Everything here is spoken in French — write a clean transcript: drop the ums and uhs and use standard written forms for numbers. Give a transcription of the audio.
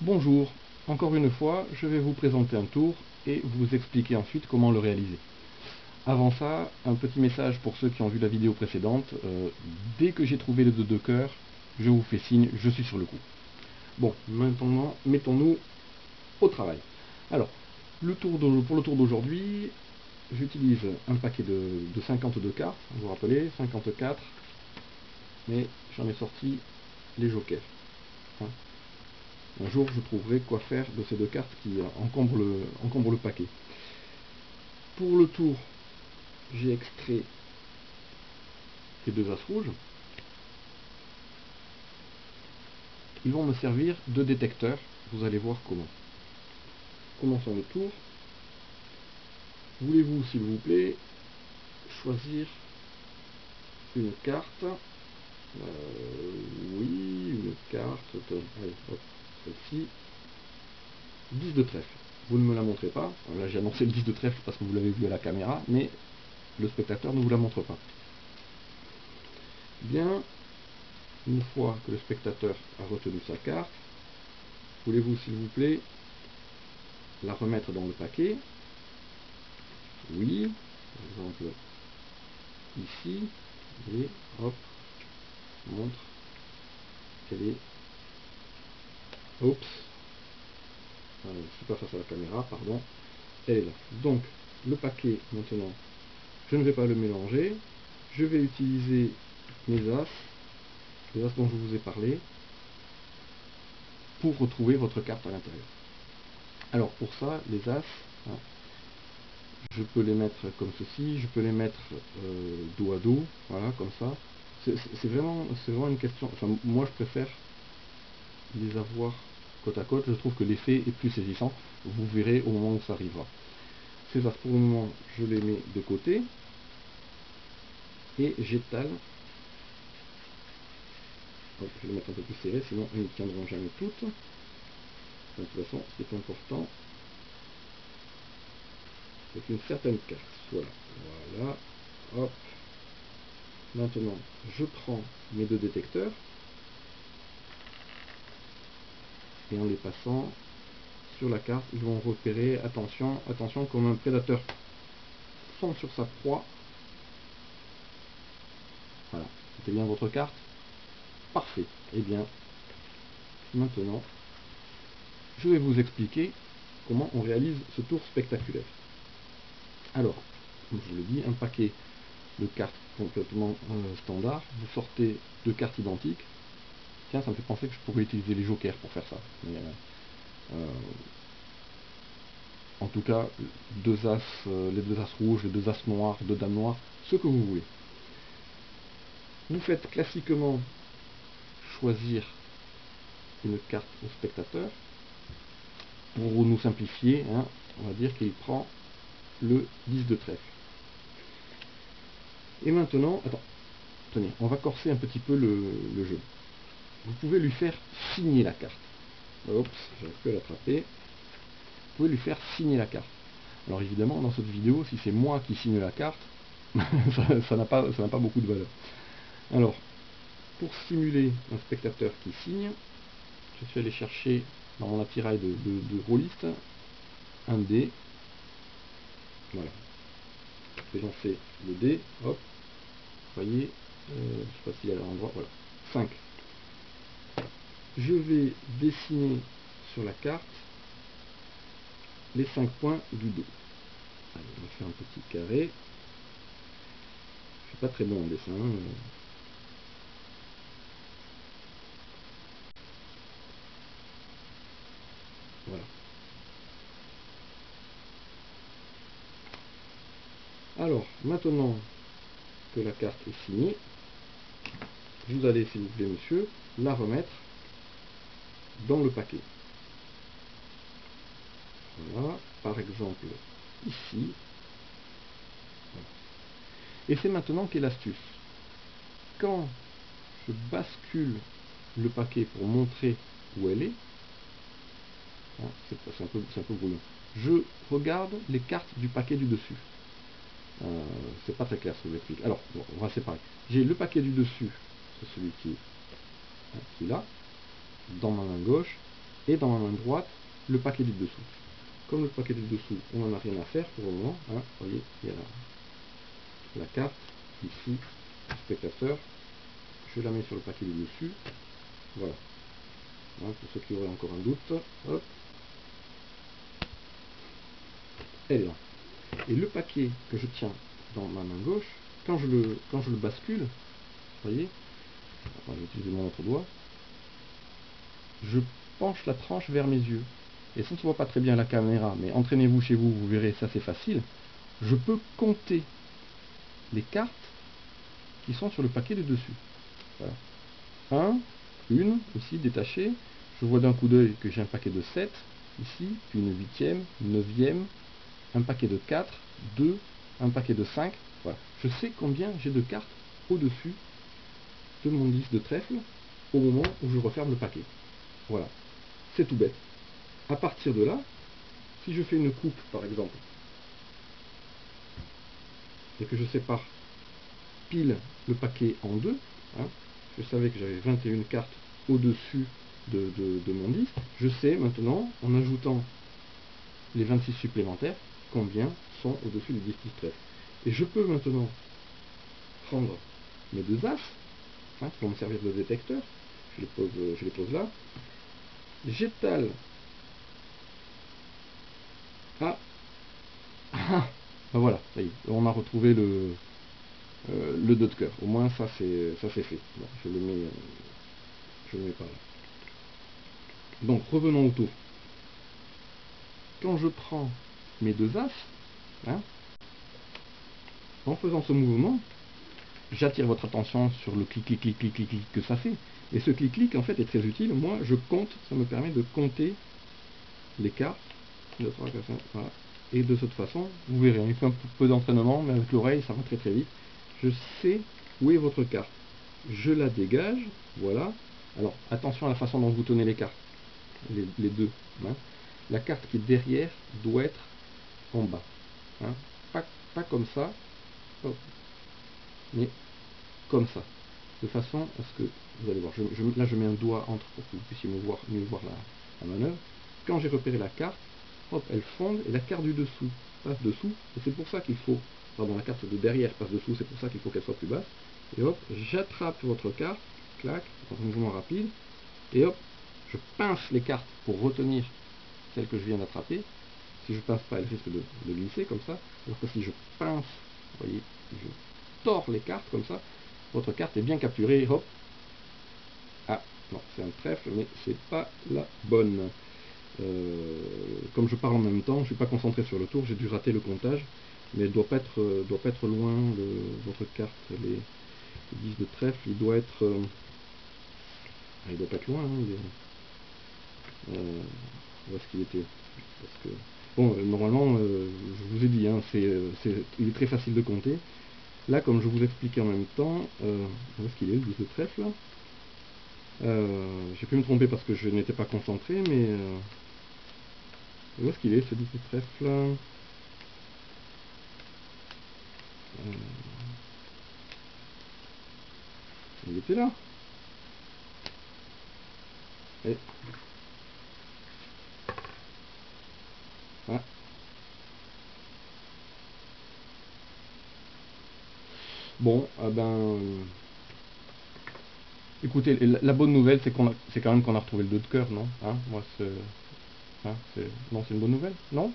Bonjour, encore une fois, je vais vous présenter un tour et vous expliquer ensuite comment le réaliser. Avant ça, un petit message pour ceux qui ont vu la vidéo précédente. Dès que j'ai trouvé les deux cœurs, je vous fais signe, je suis sur le coup. Bon, maintenant, mettons-nous au travail. Alors, pour le tour d'aujourd'hui, j'utilise un paquet de 52 cartes, vous vous rappelez, 54, mais j'en ai sorti les jokers. Hein. Un jour, je trouverai quoi faire de ces deux cartes qui encombrent le paquet. Pour le tour, j'ai extrait les deux as rouges. Ils vont me servir de détecteur. Vous allez voir comment. Commençons le tour. Voulez-vous, s'il vous plaît, choisir une carte oui, une carte. Allez, hop, celle-ci. 10 de trèfle. Vous ne me la montrez pas. Alors là, j'ai annoncé le 10 de trèfle parce que vous l'avez vu à la caméra, mais le spectateur ne vous la montre pas. Bien, une fois que le spectateur a retenu sa carte, voulez-vous, s'il vous plaît, la remettre dans le paquet? Oui, par exemple, ici, et hop, montre qu'elle est. Oups, je ne suis pas face à la caméra, pardon, elle est là. Donc, le paquet, maintenant, je ne vais pas le mélanger, je vais utiliser mes as, les as dont je vous ai parlé, pour retrouver votre carte à l'intérieur. Alors, pour ça, les as, hein, je peux les mettre comme ceci, je peux les mettre dos à dos, voilà, comme ça. C'est vraiment une question, enfin, moi je préfère les avoir côte à côte, je trouve que l'effet est plus saisissant, vous verrez au moment où ça arrivera. Ces as, pour le moment, je les mets de côté, et j'étale. Je vais les mettre un peu plus serrés, sinon elles ne tiendront jamais toutes. De toute façon, ce qui est important, c'est une certaine carte. Voilà, hop. Maintenant, je prends mes deux détecteurs, et en les passant sur la carte, ils vont repérer, attention, attention, comme un prédateur fond sur sa proie. Voilà, c'était bien votre carte. Parfait. Et bien, maintenant, je vais vous expliquer comment on réalise ce tour spectaculaire. Alors, comme je vous l'ai dit, un paquet de cartes complètement standard, vous sortez deux cartes identiques. Tiens, ça me fait penser que je pourrais utiliser les jokers pour faire ça. Mais, en tout cas, deux as, les deux as rouges, les deux as noirs, deux dames noires, ce que vous voulez. Vous faites classiquement choisir une carte au spectateur. Pour nous simplifier, hein, on va dire qu'il prend le 10 de trèfle. Et maintenant, attends, tenez, on va corser un petit peu le jeu. Vous pouvez lui faire signer la carte. Oups, j'arrive plus à l'attraper. Vous pouvez lui faire signer la carte. Alors évidemment, dans cette vidéo, si c'est moi qui signe la carte, ça n'a pas beaucoup de valeur. Alors, pour simuler un spectateur qui signe, je suis allé chercher dans mon attirail de rôliste un dé. Voilà. Je vais lancer le dé, hop, vous voyez, je ne sais pas s'il y a l'endroit, voilà, 5. Je vais dessiner sur la carte les 5 points du dos. Allez, on va faire un petit carré. Je suis pas très bon en dessin. Voilà. Alors, maintenant que la carte est signée, vous allez, s'il vous plaît, monsieur, la remettre dans le paquet. Voilà, par exemple, ici. Voilà. Et c'est maintenant qu'est l'astuce. Quand je bascule le paquet pour montrer où elle est, hein, c'est un peu brouillon, je regarde les cartes du paquet du dessus. C'est pas très clair ce que je vous explique. Alors, bon, on va séparer. J'ai le paquet du dessus, c'est celui qui est là, dans ma main gauche, et dans ma main droite, le paquet du dessous. Comme le paquet du dessous, on n'en a rien à faire pour le moment. Hein. Vous voyez, il y a la carte, ici, spectateur. Je la mets sur le paquet du dessus. Voilà. Hein, pour ceux qui auraient encore un doute. Hop. Elle est là. Et le paquet que je tiens dans ma main gauche, quand je le bascule, vous voyez, je vais utiliser mon autre doigt, je penche la tranche vers mes yeux. Et ça ne se voit pas très bien à la caméra, mais entraînez-vous chez vous, vous verrez, ça c'est facile. Je peux compter les cartes qui sont sur le paquet du dessus. Voilà. Une, ici, détachée. Je vois d'un coup d'œil que j'ai un paquet de 7, ici, puis une 8e, une 9e, un paquet de 4, 2, un paquet de 5. Voilà. Je sais combien j'ai de cartes au-dessus de mon 10 de trèfle au moment où je referme le paquet. Voilà. C'est tout bête. À partir de là, si je fais une coupe, par exemple, et que je sépare pile le paquet en deux, hein, je savais que j'avais 21 cartes au-dessus de mon 10, je sais maintenant, en ajoutant les 26 supplémentaires, combien sont au-dessus du 10 plus 13. Et je peux maintenant prendre mes deux as, hein, qui vont me servir de détecteur, je les pose là, j'étale. Voilà, ça y est, on a retrouvé le 2 de cœur. Au moins ça c'est fait. Bon, je le mets par là. Donc revenons au tour. Quand je prends mes deux as, hein, en faisant ce mouvement, j'attire votre attention sur le clic, clic, clic, clic, clic, clic que ça fait. Et ce clic, clic en fait est très utile. Moi je compte, ça me permet de compter les cartes. 2, 3, 4, 5, voilà. Et de cette façon, vous verrez, il fait un peu d'entraînement, mais avec l'oreille ça va très très vite. Je sais où est votre carte. Je la dégage, voilà. Alors attention à la façon dont vous tenez les cartes, les deux. Hein. La carte qui est derrière doit être en bas. Hein. Pas comme ça, hop, mais comme ça. De façon à ce que, vous allez voir, là je mets un doigt entre pour que vous puissiez mieux voir la manœuvre. Quand j'ai repéré la carte, hop, elle fonde et la carte du dessous passe dessous. Et c'est pour ça qu'il faut, pardon, la carte de derrière passe dessous, c'est pour ça qu'il faut qu'elle soit plus basse. Et hop, j'attrape votre carte, clac, dans un mouvement rapide, et hop, je pince les cartes pour retenir celle que je viens d'attraper. Si je pince pas, elle risque de glisser comme ça. Alors que si je pince, vous voyez, je tords les cartes comme ça, votre carte est bien capturée, hop. Ah, non, c'est un trèfle, mais c'est pas la bonne. Comme je parle en même temps, je ne suis pas concentré sur le tour, j'ai dû rater le comptage, mais elle doit pas être loin, votre carte, les 10 de trèfle, il doit pas être loin, hein, où est-ce qu'il était, parce que, bon, normalement, je vous ai dit, hein, il est très facile de compter. Là, comme je vous expliquais en même temps, où est-ce qu'il est, le 10 de trèfle, là j'ai pu me tromper parce que je n'étais pas concentré, mais où est-ce qu'il est, ce 10 de trèfle là? Il était là. Et... ah. Bon, écoutez, la bonne nouvelle, c'est quand même qu'on a retrouvé le 2 de cœur, non, hein, moi, non, c'est une bonne nouvelle, non?